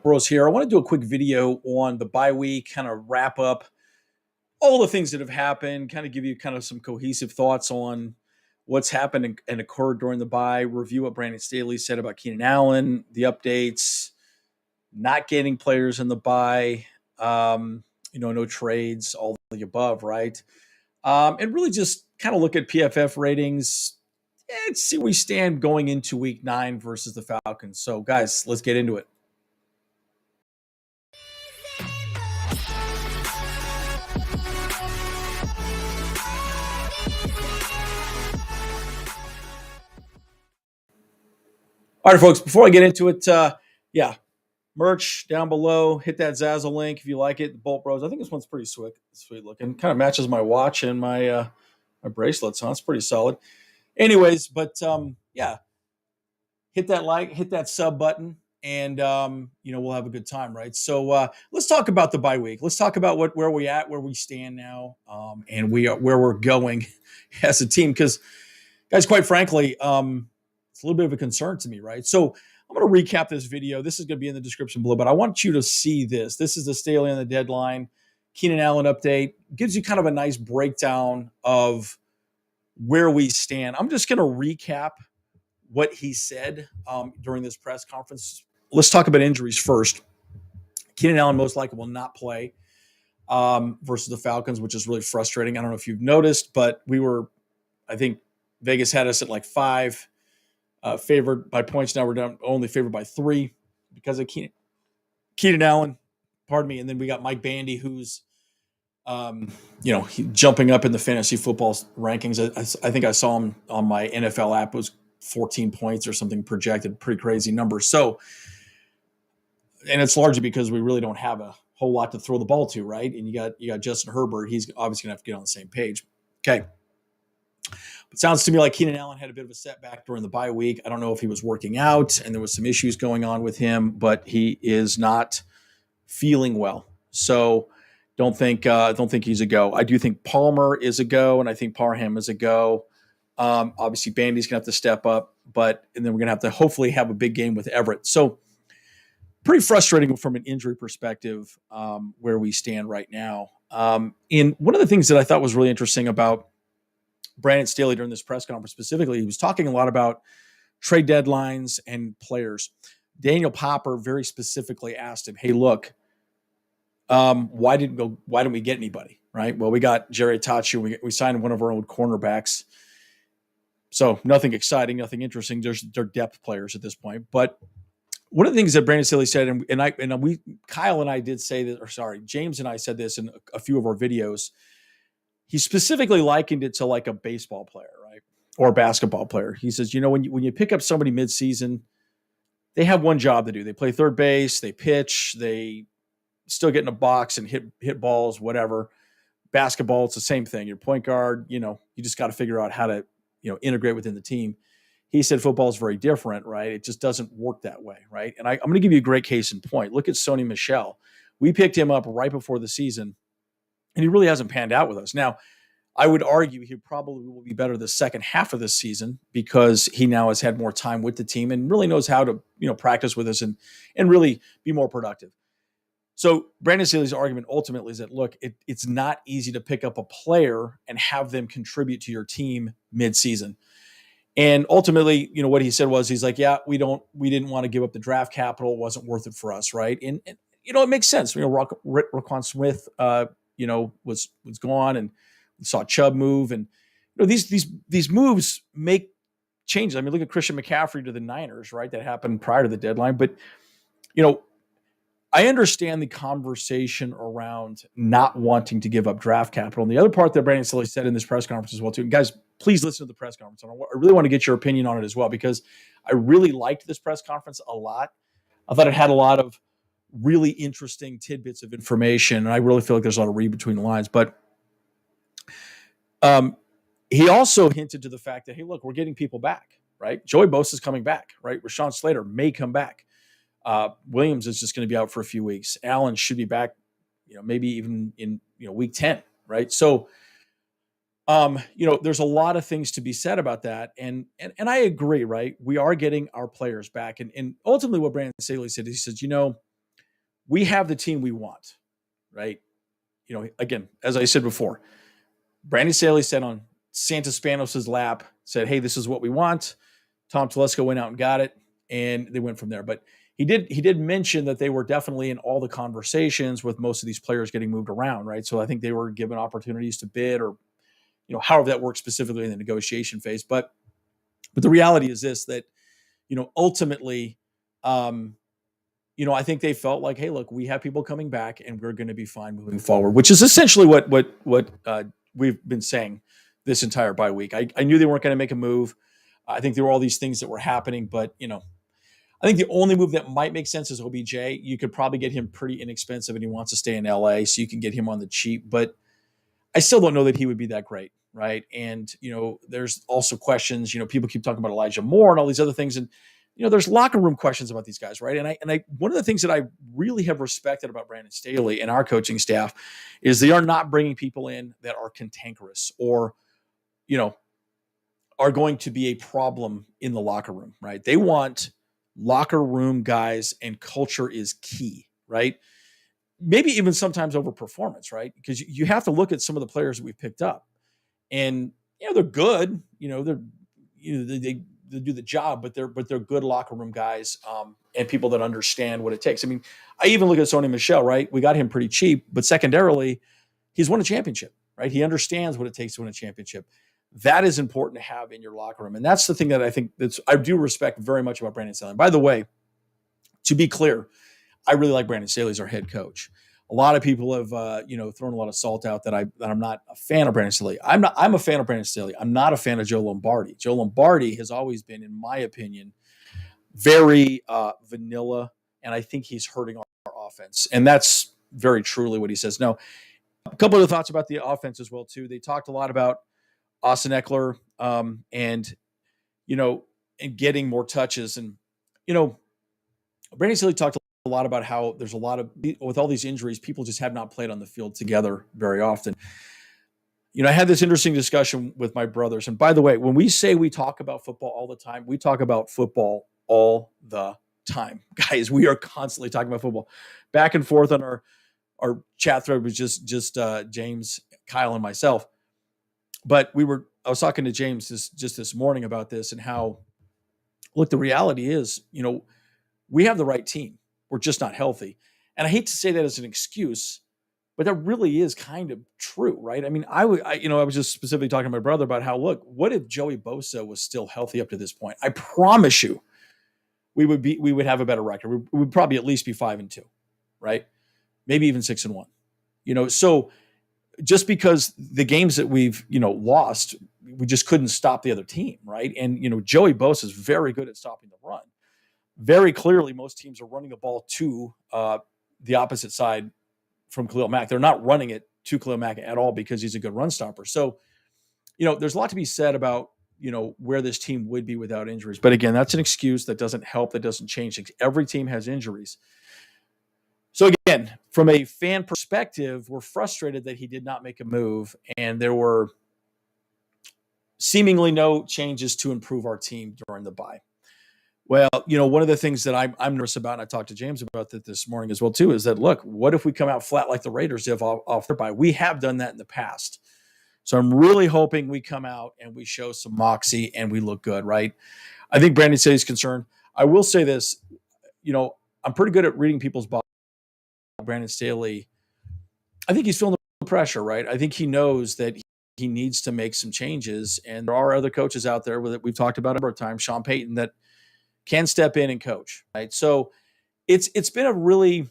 Rose here. I want to do a quick video on the bye week, kind of wrap up all the things that have happened, kind of give you kind of some cohesive thoughts on what's happened and occurred during the bye, review what Brandon Staley said about Keenan Allen, the updates, not getting players in the bye, no trades, all the above, right? And really just kind of look at PFF ratings and see where we stand going into week 9 versus the Falcons. So, guys, let's get into it. All right, folks, before I get into it, merch down below. Hit that Zazzle link if you like it. The Bolt Bros. I think this one's pretty sweet looking. Kind of matches my watch and my bracelets, huh? It's pretty solid. Anyways, but hit that like, hit that sub button, and we'll have a good time, right? So let's talk about the bye week. Let's talk about where we at, where we stand now, and where we're going as a team. Because, guys, quite frankly, it's a little bit of a concern to me, right? So I'm going to recap this video. This is going to be in the description below, but I want you to see this. This is the Staley on the deadline, Keenan Allen update. Gives you kind of a nice breakdown of where we stand. I'm just going to recap what he said during this press conference. Let's talk about injuries first. Keenan Allen most likely will not play versus the Falcons, which is really frustrating. I don't know if you've noticed, but I think Vegas had us at like 5. Favored by points. Now we're down only favored by 3 because of Keenan Allen. Pardon me. And then we got Mike Bandy, who's, jumping up in the fantasy football rankings. I think I saw him on my NFL app. It was 14 points or something projected. Pretty crazy number. So, and it's largely because we really don't have a whole lot to throw the ball to, right? And you got Justin Herbert. He's obviously gonna have to get on the same page. Okay. It sounds to me like Keenan Allen had a bit of a setback during the bye week. I don't know if he was working out and there was some issues going on with him, but he is not feeling well. So don't think he's a go. I do think Palmer is a go, and I think Parham is a go. Obviously, Bandy's gonna have to step up, and then we're gonna have to hopefully have a big game with Everett. So pretty frustrating from an injury perspective where we stand right now. And one of the things that I thought was really interesting about Brandon Staley during this press conference specifically, he was talking a lot about trade deadlines and players. Daniel Popper very specifically asked him, "Hey, look, why didn't we get anybody?" Right? Well, we got Jerry Tachi. We signed one of our old cornerbacks. So nothing exciting, nothing interesting. They're depth players at this point. But one of the things that Brandon Staley said, Kyle and I did say this, or sorry, James and I said this in a few of our videos. He specifically likened it to like a baseball player, right? Or a basketball player. He says, when you pick up somebody midseason, they have one job to do. They play third base, they pitch, they still get in a box and hit balls, whatever. Basketball, it's the same thing. Your point guard, you just got to figure out how to, integrate within the team. He said football is very different, right? It just doesn't work that way, right? And I'm going to give you a great case in point. Look at Sony Michel. We picked him up right before the season, and he really hasn't panned out with us. Now, I would argue he probably will be better the second half of this season because he now has had more time with the team and really knows how to, practice with us and really be more productive. So Brandon Staley's argument ultimately is that, look, it's not easy to pick up a player and have them contribute to your team mid-season. And ultimately, what he said was, he's like, yeah, we didn't want to give up the draft capital. It wasn't worth it for us, right? And it makes sense. Roquan Smith, was gone, and we saw Chubb move, and these moves make changes. I mean, look at Christian McCaffrey to the Niners, right? That happened prior to the deadline, but I understand the conversation around not wanting to give up draft capital. And the other part that Brandon Staley said in this press conference as well, too. And guys, please listen to the press conference. I really want to get your opinion on it as well, because I really liked this press conference a lot. I thought it had a lot of really interesting tidbits of information, and I really feel like there's a lot of read between the lines. But he also hinted to the fact that, hey, look, we're getting people back, right? Joey Bosa's coming back, right? Rashawn Slater may come back. Williams is just going to be out for a few weeks. Allen should be back, maybe even in week 10, right? So, there's a lot of things to be said about that, and I agree, right? We are getting our players back, and ultimately, what Brandon Staley said, he says, we have the team we want, right? Again, as I said before, Brandon Staley sat on Santa Spanos' lap, said, hey, this is what we want. Tom Telesco went out and got it, and they went from there. But he did mention that they were definitely in all the conversations with most of these players getting moved around, right? So I think they were given opportunities to bid, or however that works specifically in the negotiation phase. But the reality is this, that ultimately, I think they felt like, hey, look, we have people coming back, and we're going to be fine moving forward, which is essentially what we've been saying this entire bye week. I knew they weren't going to make a move. I think there were all these things that were happening, but I think the only move that might make sense is OBJ. You could probably get him pretty inexpensive, and he wants to stay in LA, so you can get him on the cheap. But I still don't know that he would be that great, right? And there's also questions. People keep talking about Elijah Moore and all these other things, and there's locker room questions about these guys, right? And I one of the things that I really have respected about Brandon Staley and our coaching staff is they are not bringing people in that are cantankerous or are going to be a problem in the locker room, right? They want locker room guys, and culture is key, right? Maybe even sometimes over performance, right? Because you have to look at some of the players that we've picked up, and they're good. They do the job, but they're good locker room guys, and people that understand what it takes. I mean, I even look at Sony Michel, right? We got him pretty cheap, but secondarily, he's won a championship, right? He understands what it takes to win a championship. That is important to have in your locker room, and that's the thing that I think I do respect very much about Brandon Staley. And by the way, to be clear, I really like Brandon Staley as our head coach. A lot of people have thrown a lot of salt out that I'm not a fan of Brandon Staley. I'm a fan of Brandon Staley. I'm not a fan of Joe Lombardi. Joe Lombardi has always been, in my opinion, very vanilla, and I think he's hurting our offense. And that's very truly what he says. Now, a couple of thoughts about the offense as well too. They talked a lot about Austin Eckler, and getting more touches, and Brandon Staley talked a lot about how there's a lot of, with all these injuries, people just have not played on the field together very often. I had this interesting discussion with my brothers. And by the way, when we say we talk about football all the time, we talk about football all the time. Guys, we are constantly talking about football. Back and forth on our chat thread was just James, Kyle, and myself. But I was talking to James this morning about this, and how, look, the reality is, we have the right team. We're just not healthy. And I hate to say that as an excuse, but that really is kind of true, right? I mean, I was just specifically talking to my brother about how, look, what if Joey Bosa was still healthy up to this point? I promise you, we would have a better record. We would probably at least be 5-2, right? Maybe even 6-1. So just because the games that we've lost, we just couldn't stop the other team, right? And Joey Bosa is very good at stopping the run. Very clearly, most teams are running the ball to the opposite side from Khalil Mack. They're not running it to Khalil Mack at all because he's a good run stopper. So, there's a lot to be said about where this team would be without injuries. But again, that's an excuse that doesn't help. That doesn't change things. Every team has injuries. So again, from a fan perspective, we're frustrated that he did not make a move, and there were seemingly no changes to improve our team during the bye. Well, one of the things that I'm nervous about, and I talked to James about that this morning as well too, is that, look, what if we come out flat like the Raiders did off their bye? We have done that in the past. So I'm really hoping we come out and we show some moxie and we look good, right? I think Brandon Staley's concerned. I will say this, I'm pretty good at reading people's bodies. Brandon Staley, I think he's feeling the pressure, right? I think he knows that he needs to make some changes, and there are other coaches out there that we've talked about a number of times, Sean Payton, that can step in and coach, right? So it's been a really,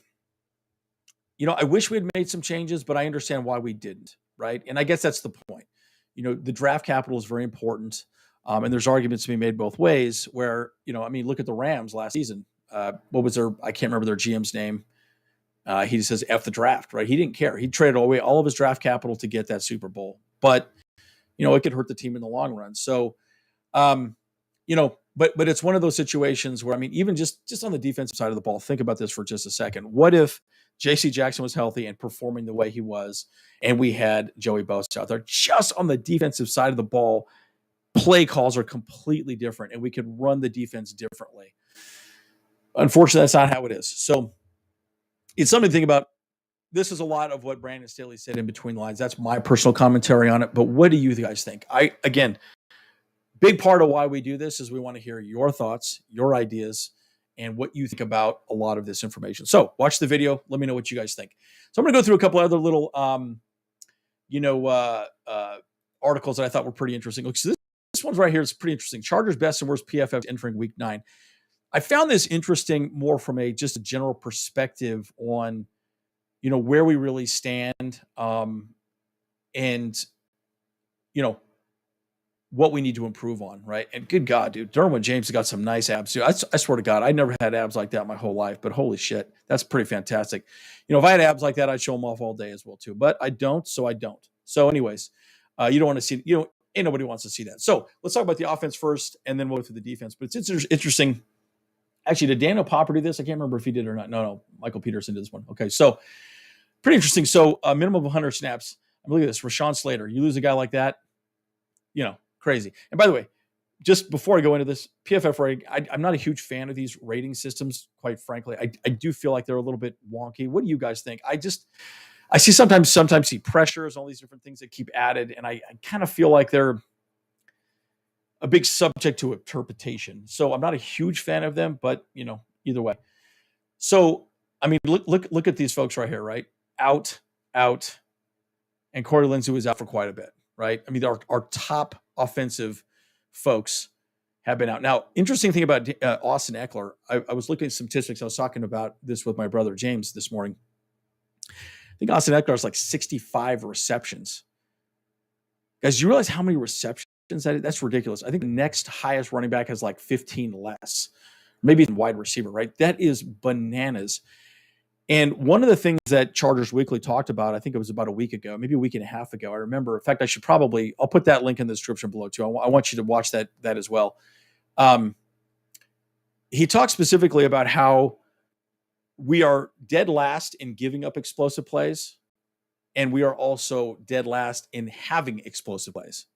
I wish we had made some changes, but I understand why we didn't, right? And I guess that's the point. The draft capital is very important, and there's arguments to be made both ways where, look at the Rams last season. What was I can't remember their GM's name. He just says F the draft, right? He didn't care. He traded away all of his draft capital to get that Super Bowl. But, it could hurt the team in the long run. So, but it's one of those situations where, even just on the defensive side of the ball, think about this for just a second. What if J.C. Jackson was healthy and performing the way he was, and we had Joey Bosa out there? Just on the defensive side of the ball, play calls are completely different, and we could run the defense differently. Unfortunately, that's not how it is. So, it's something to think about. This is a lot of what Brandon Staley said in between lines. That's my personal commentary on it. But what do you guys think? Again, big part of why we do this is we want to hear your thoughts, your ideas, and what you think about a lot of this information. So watch the video. Let me know what you guys think. So I'm going to go through a couple other little, articles that I thought were pretty interesting. Look, so this one's right here is pretty interesting. Chargers best and worst PFF entering Week 9. I found this interesting more from just a general perspective on, where we really stand, and what we need to improve on, right? And good God, dude, Derwin James has got some nice abs too. I swear to God, I never had abs like that my whole life, but holy shit, that's pretty fantastic. If I had abs like that, I'd show them off all day as well too, but I don't, so I don't. So anyways, you don't want to see, ain't nobody wants to see that. So let's talk about the offense first, and then we'll go through the defense. But it's interesting. Actually, did Daniel Popper do this? I can't remember if he did or not. No, Michael Peterson did this one. Okay, so pretty interesting. So a minimum of 100 snaps. Look at this, Rashawn Slater. You lose a guy like that, crazy. And by the way, just before I go into this, PFF rating, I'm not a huge fan of these rating systems, quite frankly. I do feel like they're a little bit wonky. What do you guys think? I see sometimes see pressures, all these different things that keep added, and I kind of feel like they're a big subject to interpretation. So I'm not a huge fan of them, but either way. So look at these folks right here, right? Out, and Corey Lindsey was out for quite a bit, right? Our top offensive folks have been out. Now, interesting thing about Austin Eckler, I was looking at some statistics. I was talking about this with my brother James this morning. I think Austin Eckler has like 65 receptions. Guys, you realize how many receptions that's ridiculous. I think the next highest running back has like 15 less, maybe wide receiver, right? That is bananas. And one of the things that Chargers Weekly talked about, I think it was about a week ago, maybe a week and a half ago. I remember. In fact, I'll put that link in the description below too. I want you to watch that as well. He talked specifically about how we are dead last in giving up explosive plays, and we are also dead last in having explosive plays.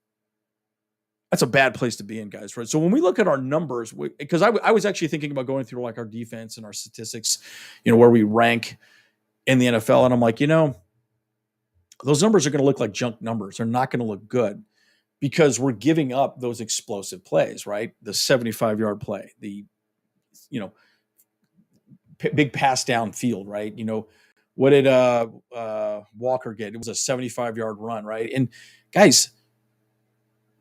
That's a bad place to be in, guys, right? So when we look at our numbers, because I was actually thinking about going through like our defense and our statistics, where we rank in the NFL. And I'm like, those numbers are going to look like junk numbers. They're not going to look good because we're giving up those explosive plays, right? The 75-yard play, the, big pass downfield, right? What did Walker get? It was a 75-yard run, right? And guys,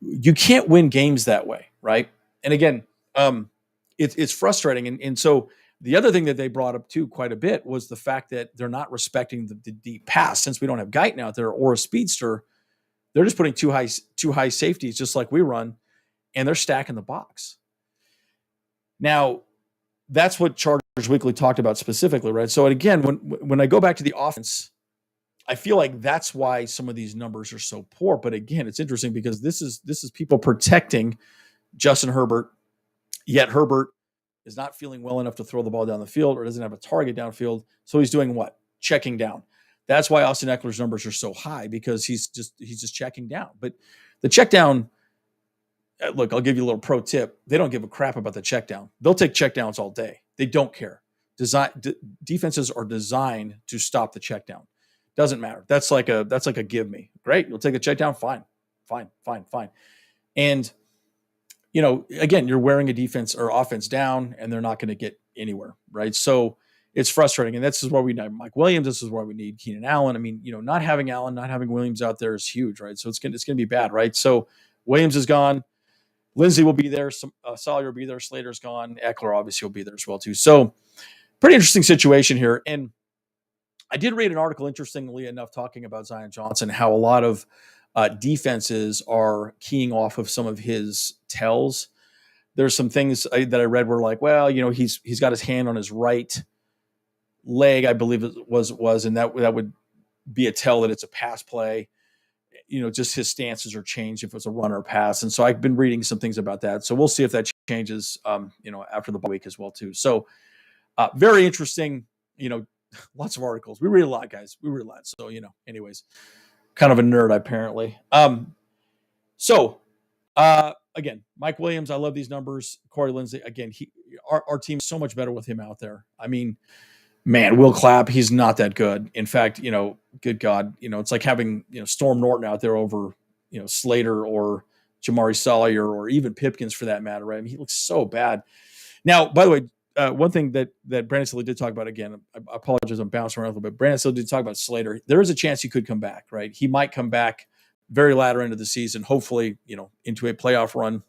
you can't win games that way, right? And again, it's frustrating. And so the other thing that they brought up too quite a bit was the fact that they're not respecting the deep pass. Since we don't have Guyton out there or a speedster, they're just putting two high safeties just like we run, and they're stacking the box. Now, that's what Chargers Weekly talked about specifically, right? So again, when I go back to the offense, I feel like that's why some of these numbers are so poor. But again, it's interesting because this is people protecting Justin Herbert, yet Herbert is not feeling well enough to throw the ball down the field or doesn't have a target downfield. So he's doing what? Checking down. That's why Austin Eckler's numbers are so high, because he's just checking down. But the check down, look, I'll give you a little pro tip. They don't give a crap about the check down. They'll take check downs all day. They don't care. Defenses are designed to stop the check down. Doesn't matter. That's like a give me. Great. You'll take a check down. Fine. And, again, you're wearing a defense or offense down, and they're not going to get anywhere. Right. So it's frustrating. And this is why we need Mike Williams. This is why we need Keenan Allen. Not having Allen, not having Williams out there is huge. Right. So it's going to be bad. Right. So Williams is gone. Lindsey will be there. Salyer will be there. Slater's gone. Eckler obviously will be there as well too. So pretty interesting situation here. And I did read an article, interestingly enough, talking about Zion Johnson, how a lot of defenses are keying off of some of his tells. There's some things that I read were like, well, he's got his hand on his right leg, I believe it was, and that would be a tell that it's a pass play. Just his stances are changed if it's a run or a pass. And so I've been reading some things about that. So we'll see if that changes, after the bye week as well too. So very interesting, lots of articles. We read a lot, guys. We read a lot. So, anyways, kind of a nerd apparently. Again, Mike Williams, I love these numbers. Corey Lindsey, again, our team's so much better with him out there. Man, Will Clapp, he's not that good. In fact, good God, it's like having, Storm Norton out there over, Slater or Jamari Sawyer or even Pipkins for that matter, right? I mean, he looks so bad. Now, by the way, one thing that Brandon Staley did talk about, again, I apologize, I'm bouncing around a little bit. Brandon Staley did talk about Slater. There is a chance he could come back, right? He might come back very latter end of the season, hopefully, into a playoff run.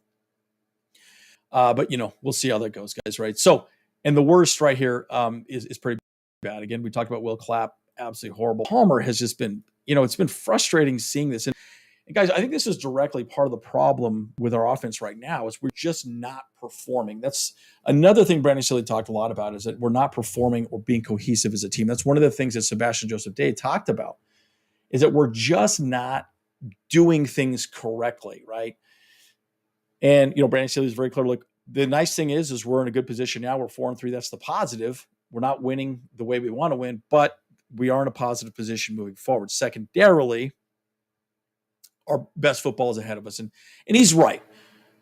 But we'll see how that goes, guys, right? So, and the worst right here is pretty bad. Again, we talked about Will Clapp, absolutely horrible. Palmer has just been, it's been frustrating seeing this. And guys, I think this is directly part of the problem with our offense right now is we're just not performing. That's another thing Brandon Staley talked a lot about, is that we're not performing or being cohesive as a team. That's one of the things that Sebastian Joseph Day talked about, is that we're just not doing things correctly, right? And, Brandon Staley is very clear. Look, the nice thing is we're in a good position now. We're 4-3. That's the positive. We're not winning the way we want to win, but we are in a positive position moving forward. Secondarily, our best football is ahead of us. And he's right.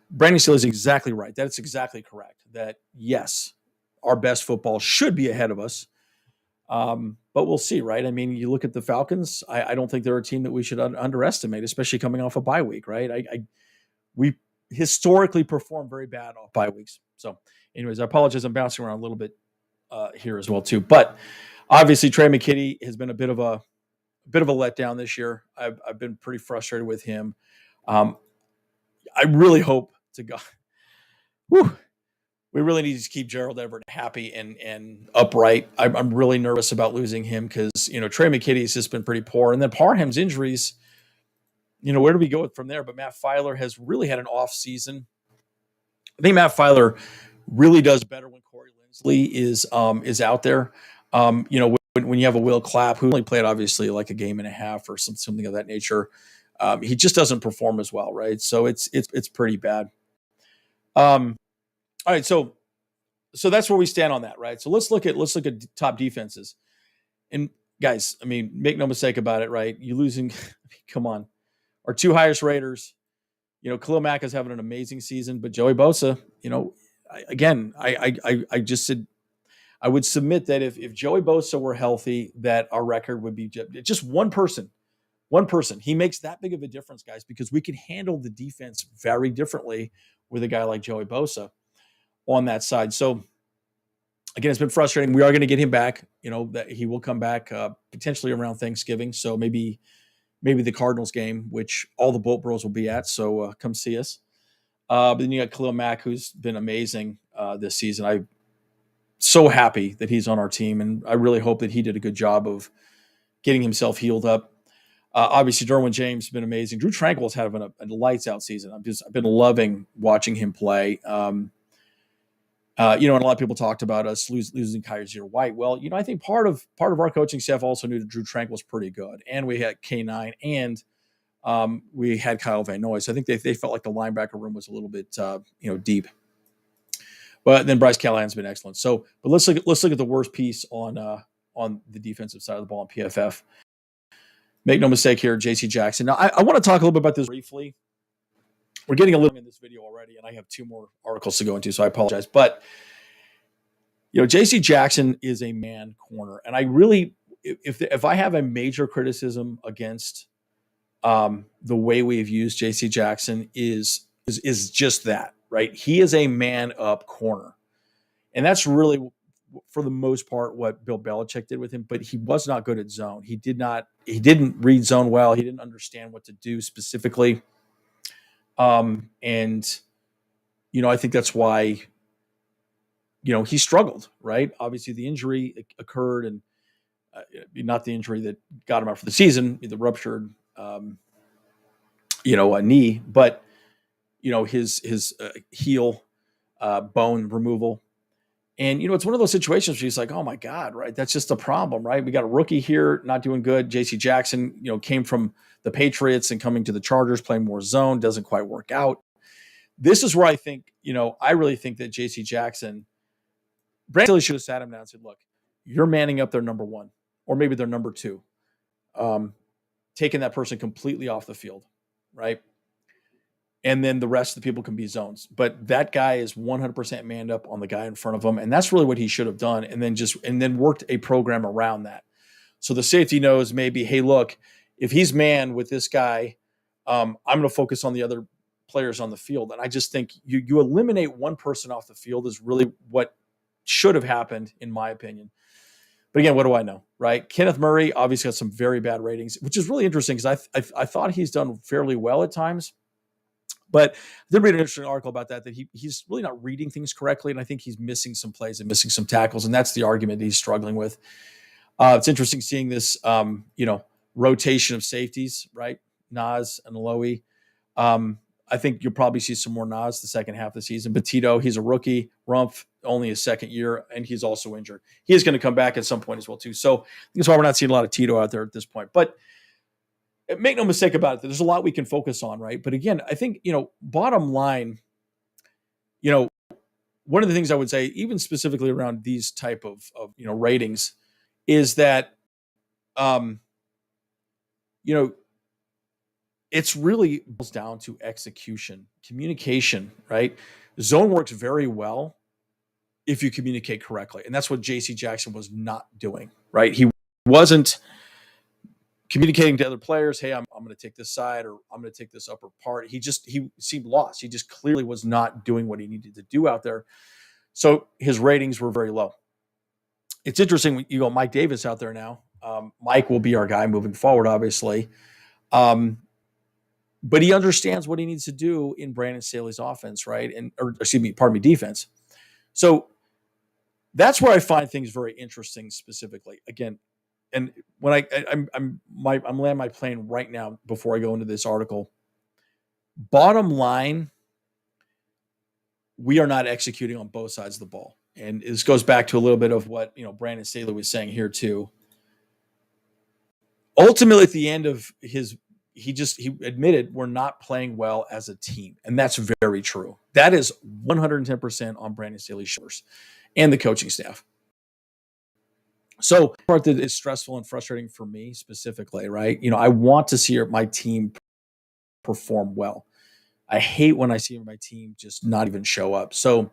Brandon Staley is exactly right. That's exactly correct. That, yes, our best football should be ahead of us. But we'll see, right? I mean, you look at the Falcons. I don't think they're a team that we should underestimate, especially coming off a bye week, right? We historically perform very bad off bye weeks. So, anyways, I apologize. I'm bouncing around a little bit here as well too. But obviously, Trey McKitty has been a bit of a letdown this year. I've been pretty frustrated with him. I really hope to God, we really need to keep Gerald Everett happy and upright. I'm really nervous about losing him because Trey McKitty's just been pretty poor, and then Parham's injuries. Where do we go from there? But Matt Filer has really had an off season. I think Matt Filer really does better when Corey Linsley is out there. When you have a Will Clapp, who only played obviously like a game and a half or something of that nature, he just doesn't perform as well, right? So it's pretty bad. All right, so that's where we stand on that, right? So let's look at top defenses. And guys, I mean, make no mistake about it, right? You losing, come on. Our two highest raters, Khalil Mack is having an amazing season, but Joey Bosa, I just said I would submit that if Joey Bosa were healthy, that our record would be just one person. He makes that big of a difference, guys, because we can handle the defense very differently with a guy like Joey Bosa on that side. So again, it's been frustrating. We are going to get him back. That he will come back potentially around Thanksgiving. So maybe the Cardinals game, which all the Bolt Bros will be at. So come see us. But then you got Khalil Mack, who's been amazing this season. I'm so happy that he's on our team, and I really hope that he did a good job of getting himself healed up. Obviously, Derwin James has been amazing. Drew Tranquill's having a lights out season. I've been loving watching him play. And a lot of people talked about us losing Kaiser White. Well, I think part of our coaching staff also knew that Drew Tranquill was pretty good, and we had K9, and we had Kyle Van Noy. So I think they felt like the linebacker room was a little bit deep. But then Bryce Callahan's been excellent. So, but let's look at the worst piece on the defensive side of the ball in PFF. Make no mistake here, J.C. Jackson. Now, I want to talk a little bit about this briefly. We're getting a little in this video already, and I have two more articles to go into, so I apologize. But, J.C. Jackson is a man corner. And I really, if I have a major criticism against the way we've used J.C. Jackson is just that, right? He is a man up corner. And that's really, for the most part, what Bill Belichick did with him, but he was not good at zone. He didn't read zone well. He didn't understand what to do specifically. And I think that's why, he struggled, right? Obviously the injury occurred, and not the injury that got him out for the season, the ruptured, a knee, but, his heel bone removal. And, it's one of those situations where he's like, oh my God, right? That's just a problem, right? We got a rookie here not doing good. JC Jackson, came from the Patriots and coming to the Chargers, playing more zone, doesn't quite work out. This is where I think, I really think that JC Jackson, Brandon Staley should have sat him down and said, look, you're manning up their number one, or maybe their number two, taking that person completely off the field, right? and then the rest of the people can be zones. But that guy is 100% manned up on the guy in front of him, and that's really what he should have done, and then worked a program around that. So the safety knows maybe, hey, look, if he's man with this guy, I'm going to focus on the other players on the field. And I just think you eliminate one person off the field is really what should have happened, in my opinion. But again, what do I know, right? Kenneth Murray obviously got some very bad ratings, which is really interesting because I thought he's done fairly well at times. But I did read an interesting article about that he's really not reading things correctly, and I think he's missing some plays and missing some tackles, and that's the argument he's struggling with. It's interesting seeing this, rotation of safeties, right? Nas and Aloe. I think you'll probably see some more Nas the second half of the season. But Tito, he's a rookie. Rumpf, only his second year, and he's also injured. He is going to come back at some point as well, too. So that's why we're not seeing a lot of Tito out there at this point. But make no mistake about it, there's a lot we can focus on, right? But again, I think, bottom line, one of the things I would say, even specifically around these type of ratings, is that, it's really boils down to execution, communication, right? Zone works very well if you communicate correctly. And that's what JC Jackson was not doing, right? He wasn't communicating to other players, hey, I'm going to take this side, or I'm going to take this upper part. He seemed lost. He just clearly was not doing what he needed to do out there. So his ratings were very low. It's interesting, you go Mike Davis out there now. Mike will be our guy moving forward, obviously. But he understands what he needs to do in Brandon Staley's offense, right? Defense. So that's where I find things very interesting specifically. Again, and when I'm landing my plane right now before I go into this article. Bottom line, we are not executing on both sides of the ball. And this goes back to a little bit of what, Brandon Staley was saying here too. Ultimately, at the end of he admitted we're not playing well as a team. And that's very true. That is 110% on Brandon Staley's shoulders and the coaching staff. So the part that is stressful and frustrating for me specifically, right? I want to see my team perform well. I hate when I see my team just not even show up. So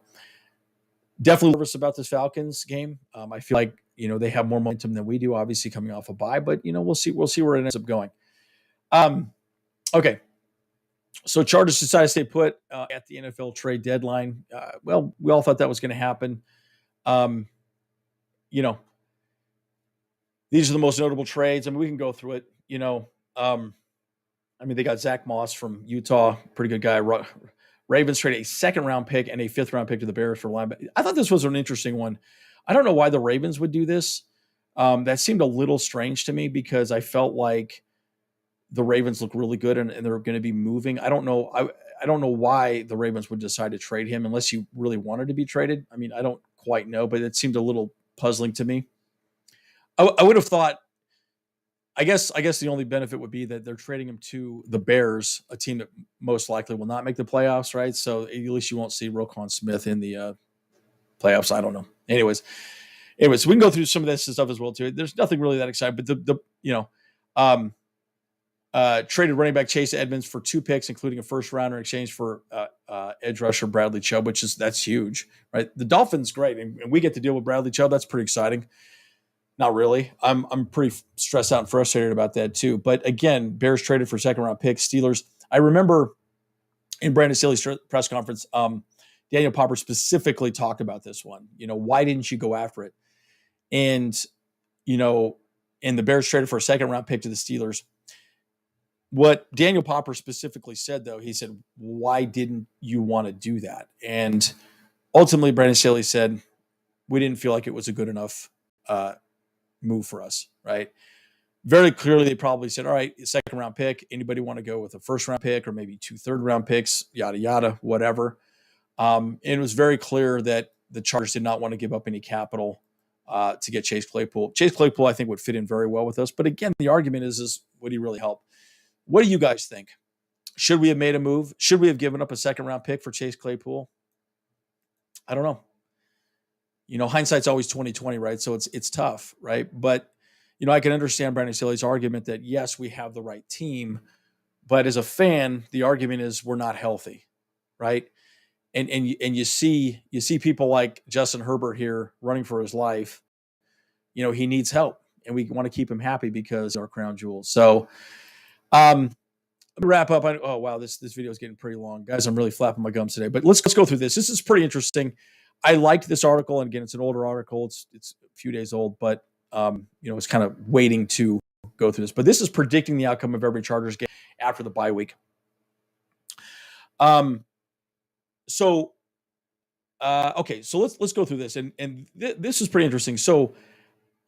definitely nervous about this Falcons game. I feel like, they have more momentum than we do, obviously coming off a bye, but we'll see where it ends up going. Okay. So Chargers decided to stay put at the NFL trade deadline. Well, we all thought that was going to happen. These are the most notable trades. I mean, we can go through it. They got Zach Moss from Utah, pretty good guy. Ravens traded a second-round pick and a fifth-round pick to the Bears for linebacker. I thought this was an interesting one. I don't know why the Ravens would do this. That seemed a little strange to me because I felt like the Ravens look really good and they're going to be moving. I don't know. I don't know why the Ravens would decide to trade him unless you really wanted to be traded. I mean, I don't quite know, but it seemed a little puzzling to me. I would have thought, I guess the only benefit would be that they're trading him to the Bears, a team that most likely will not make the playoffs, right? So at least you won't see Roquan Smith in the playoffs. I don't know. Anyways, we can go through some of this stuff as well too. There's nothing really that exciting, but traded running back Chase Edmonds for 2 picks, including a first rounder in exchange for edge rusher Bradley Chubb, that's huge, right? The Dolphins, great, and we get to deal with Bradley Chubb. That's pretty exciting. Not really. I'm pretty stressed out and frustrated about that too. But again, Bears traded for second-round picks. Steelers. I remember in Brandon Staley's press conference, Daniel Popper specifically talked about this one. Why didn't you go after it? And the Bears traded for a second-round pick to the Steelers. What Daniel Popper specifically said, though, he said, why didn't you want to do that? And ultimately, Brandon Staley said, we didn't feel like it was a good enough move for us, right? Very clearly, they probably said, all right, second round pick. Anybody want to go with a first round pick or maybe 2 third-round picks, yada, yada, whatever. And it was very clear that the Chargers did not want to give up any capital to get Chase Claypool. Chase Claypool, I think, would fit in very well with us. But again, the argument is would he really help? What do you guys think? Should we have made a move? Should we have given up a second-round pick for Chase Claypool? I don't know. Hindsight's always 20/20, right? So it's tough, right? But I can understand Brandon Staley's argument that yes, we have the right team, But as a fan, the argument is we're not healthy, right? And you see people like Justin Herbert here running for his life. He needs help, and we want to keep him happy because our crown jewels. So, let me wrap up. Oh wow, this video is getting pretty long, guys. I'm really flapping my gums today, but let's go through this. This is pretty interesting. I liked this article, and again, it's an older article. It's a few days old, but it's kind of waiting to go through this. But this is predicting the outcome of every Chargers game after the bye week. Okay, so let's go through this, and this is pretty interesting. So,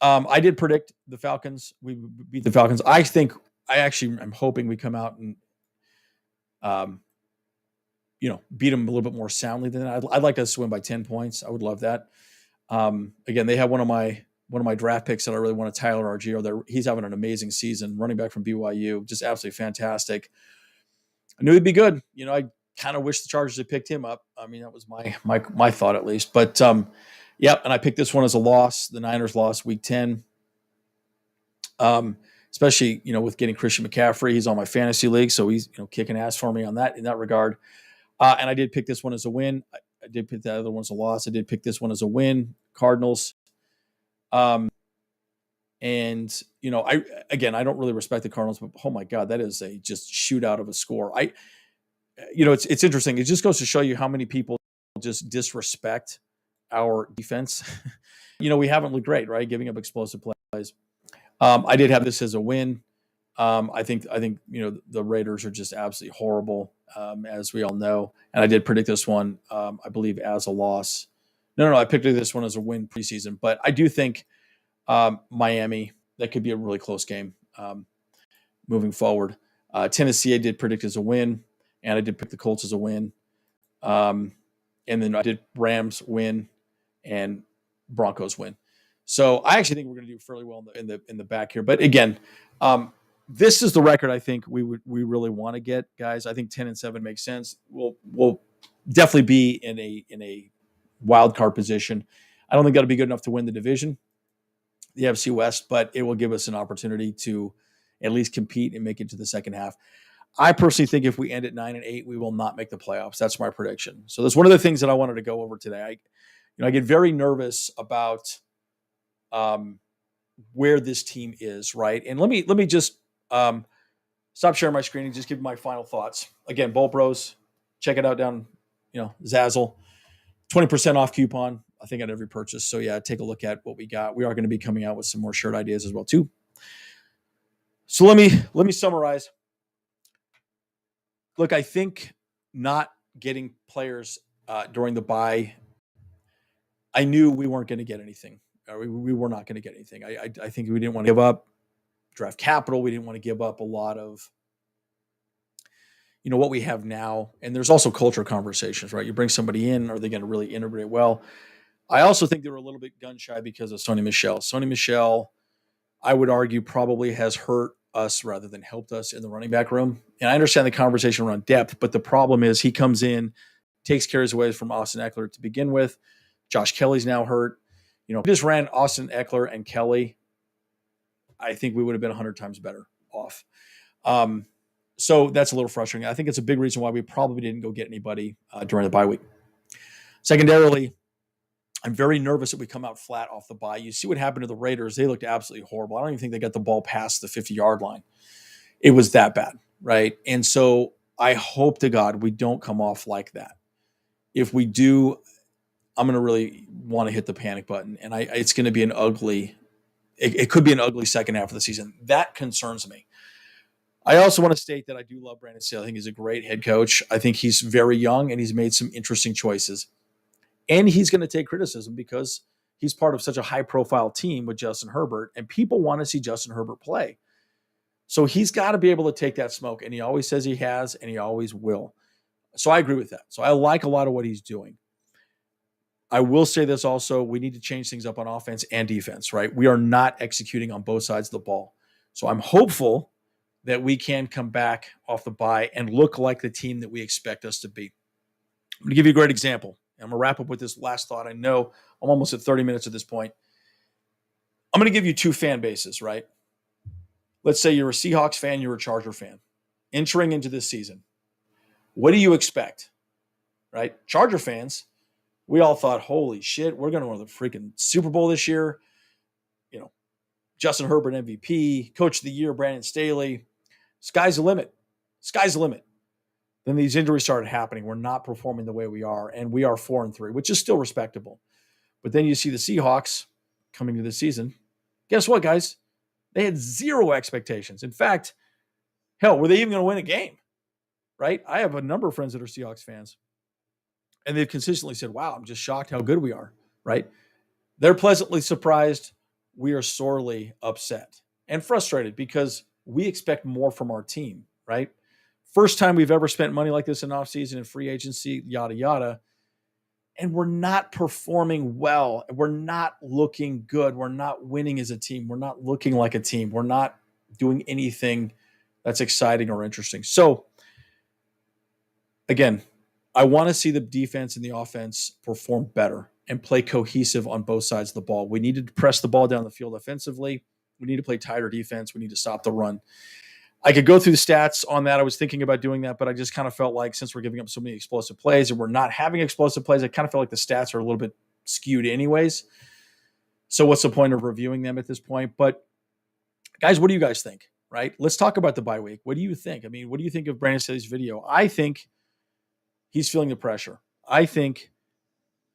I did predict the Falcons. We beat the Falcons. I'm hoping we come out and beat them a little bit more soundly than that. I'd like us to win by 10 points. I would love that. Again, they have one of my draft picks that I really want, Tyler Argio. He's having an amazing season, running back from BYU, just absolutely fantastic. I knew he'd be good. I kind of wish the Chargers had picked him up. I mean, that was my thought at least. But yep, and I picked this one as a loss. The Niners lost week 10. Especially, with getting Christian McCaffrey. He's on my fantasy league, so he's kicking ass for me in that regard. And I did pick this one as a win. I did pick the other one as a loss. I did pick this one as a win. Cardinals. And I don't really respect the Cardinals, but oh my God, that is a just shootout of a score. It's interesting. It just goes to show you how many people just disrespect our defense. We haven't looked great, right? Giving up explosive plays. I did have this as a win. I think the Raiders are just absolutely horrible, as we all know. And I did predict this one, I believe, as a loss. No, I picked this one as a win preseason. But I do think Miami, that could be a really close game moving forward. Tennessee, I did predict as a win, and I did pick the Colts as a win. And then I did Rams win and Broncos win. So I actually think we're going to do fairly well in the back here. But again, this is the record I think we really want to get, guys. I think 10-7 makes sense. We'll definitely be in a wild card position. I don't think that'll be good enough to win the division, the FC West, but it will give us an opportunity to at least compete and make it to the second half. I personally think if we end at 9-8, we will not make the playoffs. That's my prediction. So that's one of the things that I wanted to go over today. I get very nervous about where this team is, right? And let me just stop sharing my screen and just give my final thoughts. Again, Bolt Bros, check it out down, Zazzle, 20% off coupon, I think, on every purchase. So yeah, take a look at what we got. We are going to be coming out with some more shirt ideas as well too. So let me summarize. Look, I think not getting players during the bye, I knew we weren't going to get anything. We were not going to get anything. I think we didn't want to give up draft capital. We didn't want to give up a lot of, what we have now. And there's also culture conversations, right? You bring somebody in, are they going to really integrate well? I also think they were a little bit gun shy because of Sony Michel. Sony Michel, I would argue, probably has hurt us rather than helped us in the running back room. And I understand the conversation around depth, but the problem is he comes in, takes carries away from Austin Eckler to begin with. Josh Kelly's now hurt. We just ran Austin Eckler and Kelly. I think we would have been 100 times better off. So that's a little frustrating. I think it's a big reason why we probably didn't go get anybody during the bye week. Secondarily, I'm very nervous that we come out flat off the bye. You see what happened to the Raiders. They looked absolutely horrible. I don't even think they got the ball past the 50-yard line. It was that bad, right? And so I hope to God we don't come off like that. If we do, I'm going to really want to hit the panic button. And it's going to be it could be an ugly second half of the season. That concerns me. I also want to state that I do love Brandon Staley. I think he's a great head coach. I think he's very young and he's made some interesting choices. And he's going to take criticism because he's part of such a high-profile team with Justin Herbert, and people want to see Justin Herbert play. So he's got to be able to take that smoke, and he always says he has, and he always will. So I agree with that. So I like a lot of what he's doing. I will say this also, we need to change things up on offense and defense, right? We are not executing on both sides of the ball. So I'm hopeful that we can come back off the bye and look like the team that we expect us to be. I'm going to give you a great example. I'm going to wrap up with this last thought. I know I'm almost at 30 minutes at this point. I'm going to give you two fan bases, right? Let's say you're a Seahawks fan, you're a Charger fan. entering into this season, what do you expect? Right? Charger fans, we all thought, holy shit, we're going to win the freaking Super Bowl this year. You know, Justin Herbert MVP, Coach of the Year, Brandon Staley. Sky's the limit. Sky's the limit. Then these injuries started happening. We're not performing the way we are, and we are 4-3, which is still respectable. But then you see the Seahawks coming to the season. Guess what, guys? They had zero expectations. In fact, hell, were they even going to win a game? Right? I have a number of friends that are Seahawks fans, and they've consistently said, wow, I'm just shocked how good we are. Right? They're pleasantly surprised. We are sorely upset and frustrated because we expect more from our team, right? First time we've ever spent money like this in offseason and free agency, yada, yada. And we're not performing well. We're not looking good. We're not winning as a team. We're not looking like a team. We're not doing anything that's exciting or interesting. So, again, I want to see the defense and the offense perform better and play cohesive on both sides of the ball. We need to press the ball down the field offensively. We need to play tighter defense. We need to stop the run. I could go through the stats on that. I was thinking about doing that, but I just kind of felt like since we're giving up so many explosive plays and we're not having explosive plays, I kind of felt like the stats are a little bit skewed anyways. So what's the point of reviewing them at this point? But guys, what do you guys think, right? Let's talk about the bye week. What do you think? I mean, what do you think of Brandon Staley's video? I think he's feeling the pressure. I think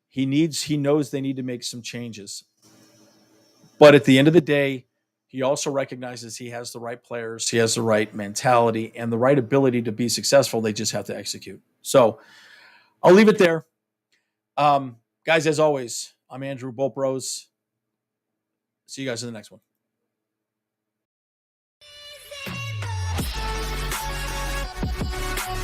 he knows they need to make some changes. But at the end of the day, he also recognizes he has the right players, he has the right mentality, and the right ability to be successful. They just have to execute. So I'll leave it there. Guys, as always, I'm Andrew Bolt Bros. See you guys in the next one.